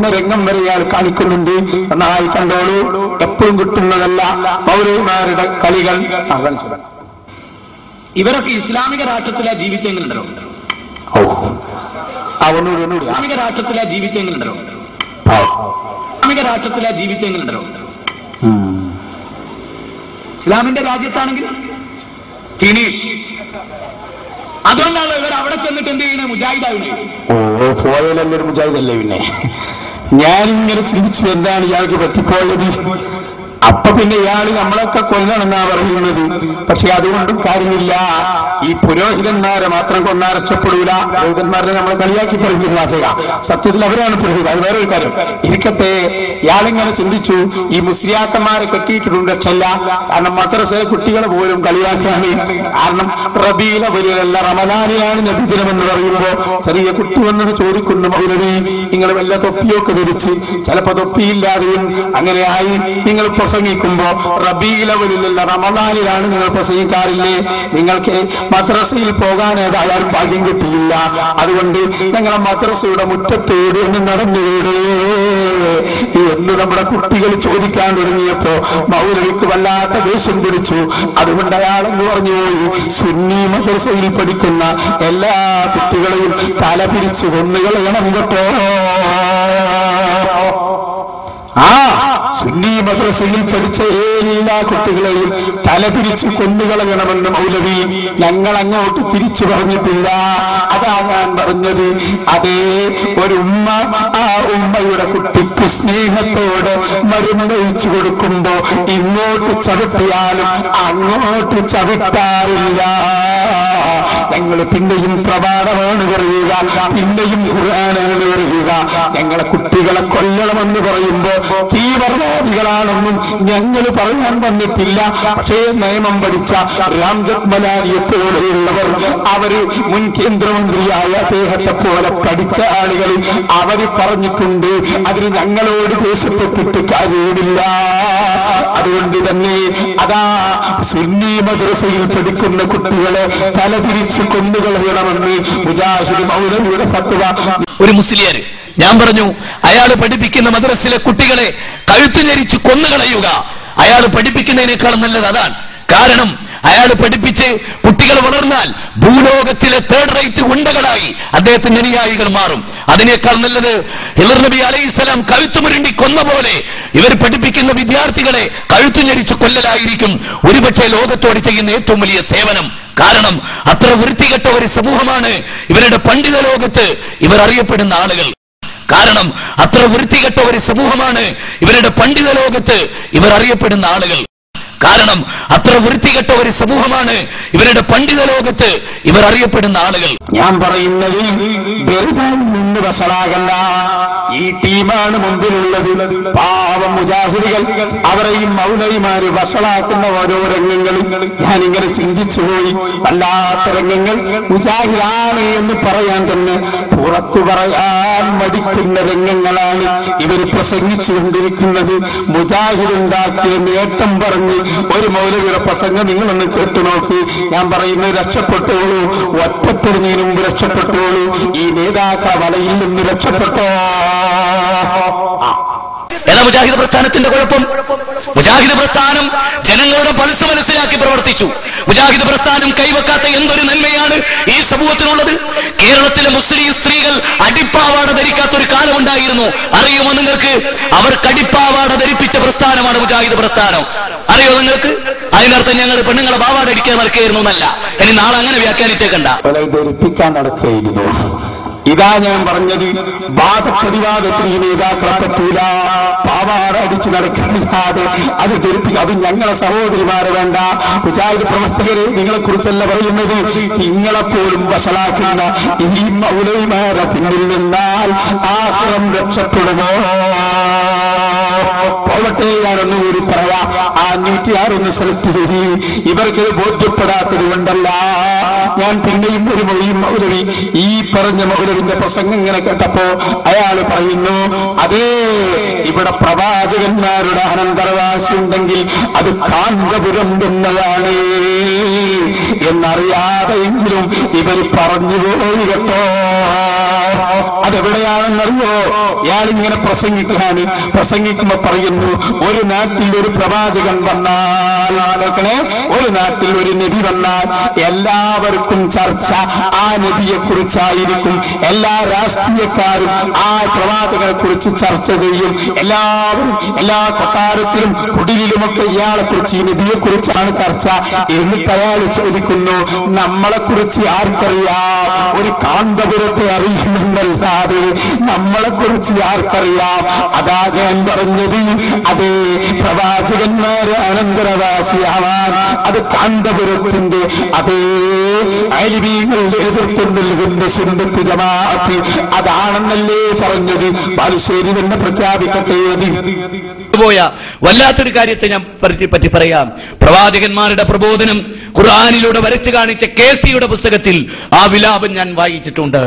കൊല്ലുന്ന രംഗം വരെ ഇയാൾ കാണിക്കുന്നുണ്ട്. നന്നായി കണ്ടോളൂ. എപ്പോഴും കിട്ടുന്നതല്ല മൗലവിമാരുടെ കളികൾ. ഇവരൊക്കെ ഇസ്ലാമിക രാഷ്ട്രത്തിലാ ജീവിച്ചെങ്കിലുണ്ടല്ലോ. ഇസ്ലാമിക രാഷ്ട്രത്തിലാ ജീവിച്ചെങ്കിലുണ്ടല്ലോ. ഇസ്ലാമിക രാഷ്ട്രത്തിലാ ജീവിച്ചെങ്കിലുണ്ടല്ലോ. ഇസ്ലാമിന്റെ രാജ്യത്താണെങ്കിൽ ഫിനിഷ്. അതുകൊണ്ടാണല്ലോ ഇവർ അവിടെ ചെന്നിട്ട് എന്ത് ചെയ്യണേ? മുജാഹിദാവിനെ. പോയാലല്ലൊരു മുജാഹിദല്ലേ. പിന്നെ ഞാനിങ്ങനെ ചിന്തിച്ചു എന്താണ് ഇയാൾക്ക് പറ്റിപ്പോയത്. അപ്പൊ പിന്നെ ഇയാൾ നമ്മളൊക്കെ കൊല്ലണമെന്നാ പറയുന്നത്. പക്ഷെ അതുകൊണ്ടും കാര്യമില്ല. ഈ പുരോഹിതന്മാരെ മാത്രം കൊന്നാ രക്ഷപ്പെടൂല. പുരോഹിതന്മാരെ നമ്മൾ കളിയാക്കി പറയുന്ന വാചക. സത്യത്തിൽ അവരാണ് പുരോഹിതൻ. അത് വേറൊരു കാര്യം ഇരിക്കട്ടെ. ഇയാളിങ്ങനെ ചിന്തിച്ചു ഈ മുസ്ലിയാക്കന്മാരെ കെട്ടിയിട്ടുണ്ട് രക്ഷല്ല. കാരണം മദ്രസയിലെ കുട്ടികളെ പോലും കളിയാക്കാണ്. കാരണം റബീഉൽ അവ്വലിലല്ല റമദാനിലാണ് നബിദിനമെന്ന് പറയുമ്പോ ചെറിയ കുട്ടി വന്നത് ചോദിക്കുന്നു, മൗലവി നിങ്ങൾ വല്ല തൊപ്പിയൊക്കെ ധരിച്ച് ചിലപ്പോ തൊപ്പിയില്ലാതെയും അങ്ങനെയായി നിങ്ങൾ പ്രസംഗിക്കുമ്പോ റബീഉൽ അവ്വലിലല്ല റമദാനിലാണ് നിങ്ങൾ പ്രസംഗിക്കാറില്ലേ? നിങ്ങൾക്ക് മദ്രസയിൽ പോകാൻ ഏതായാലും ഭാഗ്യം കിട്ടിയില്ല. അതുകൊണ്ട് ഞങ്ങളെ മദ്രസയുടെ മുറ്റത്തോട് ഒന്ന് നടന്നുകൂടെ എന്ന് നമ്മുടെ കുട്ടികൾ ചോദിക്കാൻ തുടങ്ങിയപ്പോ മൗലവിക്ക് വല്ലാത്ത ദേഷ്യം പിടിച്ചു. അതുകൊണ്ട് അയാളെന്ന് പറഞ്ഞുപോയി സുന്നി മദ്രസയിൽ പഠിക്കുന്ന എല്ലാ കുട്ടികളെയും തല പിരിച്ചു കൊന്നുകളയണം കേട്ടോ. സുന്നി മദ്രസയിൽ പഠിച്ച എല്ലാ കുട്ടികളെയും തലപിരിച്ച് കൊന്നുകളയണമെന്ന് മൗലവി ഞങ്ങൾ അങ്ങോട്ട് തിരിച്ചു പറഞ്ഞിട്ടില്ല. അതാ ഞാൻ പറഞ്ഞത്. അതേ ഒരു ഉമ്മ ആ ഉമ്മയുടെ കുട്ടിക്ക് സ്നേഹത്തോടെ മരുന്നൊഴിച്ചു കൊടുക്കുമ്പോ ഇങ്ങോട്ട് ചവിട്ടിയാലും അങ്ങോട്ട് ചവിട്ടാറില്ല. ഞങ്ങൾ പിന്നെയും പ്രമാണമാണ് പറയുക, പിന്നെയും ഖുർആനാണ് പറയുക. ഞങ്ങളെ കുട്ടികളെ കൊല്ലണമെന്ന് പറയുമ്പോ തീവ്രവാദികളാണെന്നും ഞങ്ങൾ പറയാൻ വന്നിട്ടില്ല. പക്ഷേ നിയമം പഠിച്ച രാംജത്ത് മലാരിയെ പോലെയുള്ളവർ, അവര് മുൻ കേന്ദ്രമന്ത്രിയായ അദ്ദേഹത്തെ പോലെ പഠിച്ച ആളുകൾ അവര് പറഞ്ഞിട്ടുണ്ട്. അതിന് ഞങ്ങളോട് ദേഷ്യപ്പെട്ടിട്ട് കാര്യമില്ല. അതുകൊണ്ട് തന്നെ അതാ സുന്നി മദ്രസയിൽ പഠിക്കുന്ന കുട്ടികളെ തലതിരിച്ച് കൊന്നുകളയണമെന്ന് മുജാഹിദ് മൗലവിയുടെ ഫത്വ. ഒരു മുസ്ലിയാർ ഞാൻ പറഞ്ഞു, അയാൾ പഠിപ്പിക്കുന്ന മദ്രസയിലെ കുട്ടികളെ കഴുത്തു ഞെരിച്ച് കൊന്നുകളയുക. അയാൾ പഠിപ്പിക്കുന്നതിനേക്കാൾ നല്ലത് അതാണ്. കാരണം അയാൾ പഠിപ്പിച്ച് കുട്ടികൾ വളർന്നാൽ ഭൂലോകത്തിലെ തേർഡ് റേറ്റ് ഗുണ്ടകളായി അദ്ദേഹത്തിന്റെ അനുയായികൾ മാറും. അതിനേക്കാൾ നല്ലത് ഹിളർ നബി അലൈഹിസ്സലാം കഴുത്തുമുരുണ്ടി കൊന്ന പോലെ ഇവർ പഠിപ്പിക്കുന്ന വിദ്യാർത്ഥികളെ കഴുത്തു ഞെരിച്ച് കൊല്ലലായിരിക്കും ഒരുപക്ഷെ ലോകത്തോട് ചെയ്യുന്ന ഏറ്റവും വലിയ സേവനം. കാരണം അത്ര വൃത്തികെട്ട ഒരു സമൂഹമാണ് ഇവരുടെ പണ്ഡിത ലോകത്ത് ഇവർ അറിയപ്പെടുന്ന ആളുകൾ. കാരണം അത്ര വൃത്തികെട്ട ഒരു സമൂഹമാണ് ഇവരുടെ പണ്ഡിത ലോകത്ത് ഇവർ അറിയപ്പെടുന്ന ആളുകൾ. കാരണം അത്ര വൃത്തികെട്ട ഒരു സമൂഹമാണ് ഇവരുടെ പണ്ഡിത ലോകത്ത് ഇവർ അറിയപ്പെടുന്ന ആളുകൾ. ഞാൻ പറയുന്നത് വെറുതെ നിന്ന് വഷളാകല്ല. ഈ ടീമാണ് മുമ്പിലുള്ളത്. പാവം മുജാഹിദികൾ അവരെയും മൗലവിമാര് വഷളാക്കുന്ന ഓരോ രംഗങ്ങളും ഞാനിങ്ങനെ ചിന്തിച്ചുപോയി. വല്ലാത്ത രംഗങ്ങൾ. മുജാഹിദാണ് എന്ന് പറയാൻ തന്നെ പുറത്തു പറയാൻ മടിക്കുന്ന രംഗങ്ങളാണ് ഇവർ പ്രസംഗിച്ചുകൊണ്ടിരിക്കുന്നത്. മുജാഹിദുണ്ടാക്കിയ നേട്ടം പറഞ്ഞ് ഒരു മൗലവിയുടെ പ്രസംഗം നിങ്ങളൊന്ന് കേട്ടുനോക്ക്. ഞാൻ പറയുന്നത് രക്ഷപ്പെട്ടോളൂ, ഒറ്റപ്പെടുന്നതിന് മുമ്പ് രക്ഷപ്പെട്ടോളൂ, ഈ നേതാക്കളെ വലയിൽ നിന്ന് രക്ഷപ്പെട്ടോ. ഏതാ മുജാഹിദ് പ്രസ്ഥാനത്തിന്റെ കുഴപ്പം? മുജാഹിദ് പ്രസ്ഥാനം ജനങ്ങളുടെ പൾസ് മനസ്സിലാക്കി പ്രവർത്തിച്ചു. മുജാഹിദ് പ്രസ്ഥാനം കൈവെക്കാത്ത എന്തൊരു നന്മയാണ് ഈ സമൂഹത്തിനുള്ളത്. കേരളത്തിലെ മുസ്ലിം സ്ത്രീകൾ അടിപ്പാവാട ധരിക്കാത്തൊരു കാലമുണ്ടായിരുന്നു. അറിയുമോ നിങ്ങൾക്ക്? അവർക്ക് അടിപ്പാവാട ധരിപ്പിച്ച പ്രസ്ഥാനമാണ് മുജാഹിദ് പ്രസ്ഥാനം. അറിയോ നിങ്ങൾക്ക്? അതിനർത്ഥം ഞങ്ങൾ പെണ്ണുങ്ങളെ പാവാട അടിക്കാൻ നടക്കുകയായിരുന്നു എന്നല്ല. ഇനി നാളെ അങ്ങനെ വ്യാഖ്യാനിച്ചേക്കണ്ട. ധരിപ്പിക്കാൻ നടക്കുകയായിരുന്നു. ഇതാ ഞാൻ പറഞ്ഞത്. വാദപ്രതിവാദത്തിന് ഈ നേതാക്കളെ പറ്റൂല. പാവാട അടിച്ചു നടക്കാതെ അത് ധരിപ്പിക്കുക. അത് ഞങ്ങളെ സഹോദരിമാരെ വേണ്ട. മുജാഹിദ് പ്രവർത്തകരെ നിങ്ങളെക്കുറിച്ചല്ല പറയുന്നത്. നിങ്ങളെപ്പോലും വഷളാക്കുന്ന ഈ മൗലവിമാരെ പിന്നിൽ നിന്നാൽ ആക്രം രക്ഷപ്പെടുമോ? പോവട്ടെ, ഞാനൊന്നുകൂടി പറയാം. 500 വേറൊന്ന് സെലക്ട് ചെയ്ത് ഇവർക്ക് ബോധ്യപ്പെടാത്തത് കൊണ്ടല്ല. ഞാൻ പിന്നെയും ഒരു മൊഴിയും മൗലവി ഈ പറഞ്ഞ മൗലവിന്റെ പ്രസംഗം ഇങ്ങനെ കേട്ടപ്പോ അയാൾ പറയുന്നു, അതേ ഇവിടെ പ്രവാചകന്മാരുടെ അനന്തരവാസി ഉണ്ടെങ്കിൽ അത് കാന്തപുരം എന്നതാണ് എന്നറിയാതെയെങ്കിലും ഇവർ പറഞ്ഞുപോയി കേട്ടോ. അതെവിടെയാണെന്നറിയോ? ഇയാളിങ്ങനെ പ്രസംഗിക്കുമ്പോ പറയുന്നു, ഒരു നാട്ടിൽ ഒരു പ്രവാചകൻ വന്നാൽ, ഒരു നാട്ടിൽ ഒരു നബി വന്നാൽ എല്ലാവർക്കും ചർച്ച ആ നബിയെക്കുറിച്ചായിരിക്കും. എല്ലാ രാഷ്ട്രീയക്കാരും ആ പ്രവാചകനെ കുറിച്ച് ചർച്ച ചെയ്യും. എല്ലാവരും എല്ലാ കൊട്ടാരത്തിലും കുടിലുമൊക്കെ ഇയാളെക്കുറിച്ച് ഈ നബിയെക്കുറിച്ചാണ് ചർച്ച. എന്നിട്ട് അയാൾ ചോദിക്കുന്നു, നമ്മളെക്കുറിച്ച് ആർക്കറിയാം? ഒരു കാന്തപുരത്തെ അറിയുന്നുണ്ടല്ലാതെ നമ്മളെക്കുറിച്ച് ആർക്കറിയാം? അതാ ഞാൻ പറഞ്ഞത്, അതേ പ്രവാചകന്മാരെ അനന്തരവാസിയാവാൻ അത് കാന്തപുരത്തിന്റെ അതേ അലിമീങ്ങളുടെ നേതൃത്വം നൽകുന്ന സുന്നത്ത് ജമാഅത്ത് അതാണെന്നല്ലേ പറഞ്ഞത്. ബാലുശ്ശേരി തന്നെ പ്രഖ്യാപിക്കട്ടെ. പോയ വല്ലാത്തൊരു കാര്യത്തെ ഞാൻ പറ്റി പറയാം. പ്രവാചകന്മാരുടെ പ്രബോധനം ഖുർആനിലൂടെ വരച്ചു കാണിച്ച കേസിയുടെ പുസ്തകത്തിൽ ആ വിലാപം ഞാൻ വായിച്ചിട്ടുണ്ട്.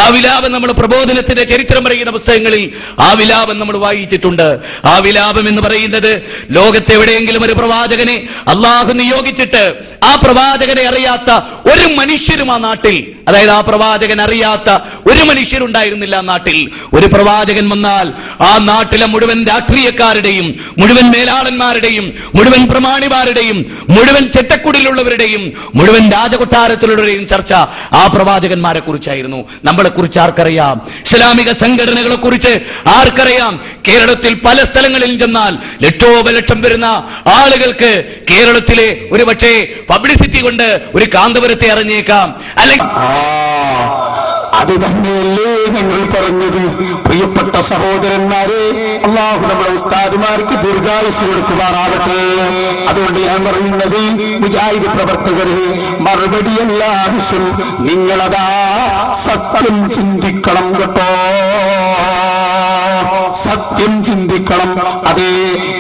ആ വിലാപം നമ്മൾ പ്രബോധനത്തിന്റെ ചരിത്രം പറയുന്ന പുസ്തകങ്ങളിൽ ആ വിലാപം നമ്മൾ വായിച്ചിട്ടുണ്ട്. ആ വിലാപം എന്ന് പറയുന്നത് ലോകത്തെവിടെയെങ്കിലും ഒരു പ്രവാചകനെ അള്ളാഹു നിയോഗിച്ചിട്ട് ആ പ്രവാചകനെ അറിയാത്ത ഒരു മനുഷ്യരും ആ നാട്ടിൽ, അതായത് ആ പ്രവാചകൻ അറിയാത്ത ഒരു മനുഷ്യരുണ്ടായിരുന്നില്ല ആ നാട്ടിൽ. ഒരു പ്രവാചകൻ വന്നാൽ ആ നാട്ടിലെ മുഴുവൻ രാഷ്ട്രീയക്കാരുടെയും മുഴുവൻ മേലാളന്മാരുടെയും മുഴുവൻ പ്രമാണിമാരുടെയും മുഴുവൻ ചെട്ടക്കുടിലുള്ളവരുടെയും മുഴുവൻ രാജകൊട്ടാരത്തിലുള്ളവരുടെയും ചർച്ച ആ പ്രവാചകന്മാരെ കുറിച്ചായിരുന്നു. നമ്മളെ കുറിച്ച് ആർക്കറിയാം? ഇസ്ലാമിക സംഘടനകളെ കുറിച്ച് ആർക്കറിയാം? കേരളത്തിൽ പല സ്ഥലങ്ങളിൽ ചെന്നാൽ ലക്ഷോപലക്ഷം വരുന്ന ആളുകൾക്ക് കേരളത്തിലെ ഒരു പക്ഷേ പബ്ലിസിറ്റി കൊണ്ട് ഒരു കാന്തപുരത്തെ അറിഞ്ഞേക്കാം. അല്ലെങ്കിൽ അത് തന്നെയല്ലേ ഞങ്ങൾ പറഞ്ഞത്? പ്രിയപ്പെട്ട സഹോദരന്മാരെ, അള്ളാഹു നമ്മുടെ ഉസ്താദുമാർക്ക് ദീർഘായുസ് കൊടുക്കുവാനാവട്ടെ. അതുകൊണ്ട് ഞാൻ പറയുന്നത്, മുജാഹിദ് പ്രവർത്തകരെ, മറുപടിയല്ല ആവശ്യം, നിങ്ങളതാ സത്യം ചിന്തിക്കണം കേട്ടോ. സത്യം ചിന്തിക്കണം. അതേ,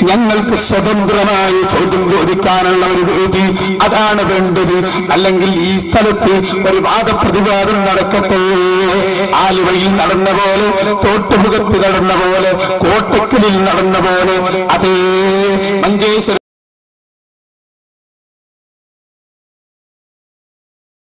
ഞങ്ങൾക്ക് സ്വതന്ത്രമായി ചോദ്യം ചോദിക്കാനുള്ള ഒരു വേദി അതാണ് വേണ്ടത്. അല്ലെങ്കിൽ ഈ സ്ഥലത്ത് ഒരു വാദപ്രതിവാദം നടക്കട്ടെ. ആലുവയിൽ നടന്ന പോലെ, തോട്ടുമുഖത്ത് നടന്ന പോലെ, കോട്ടക്കലിൽ നടന്ന പോലെ, അതേ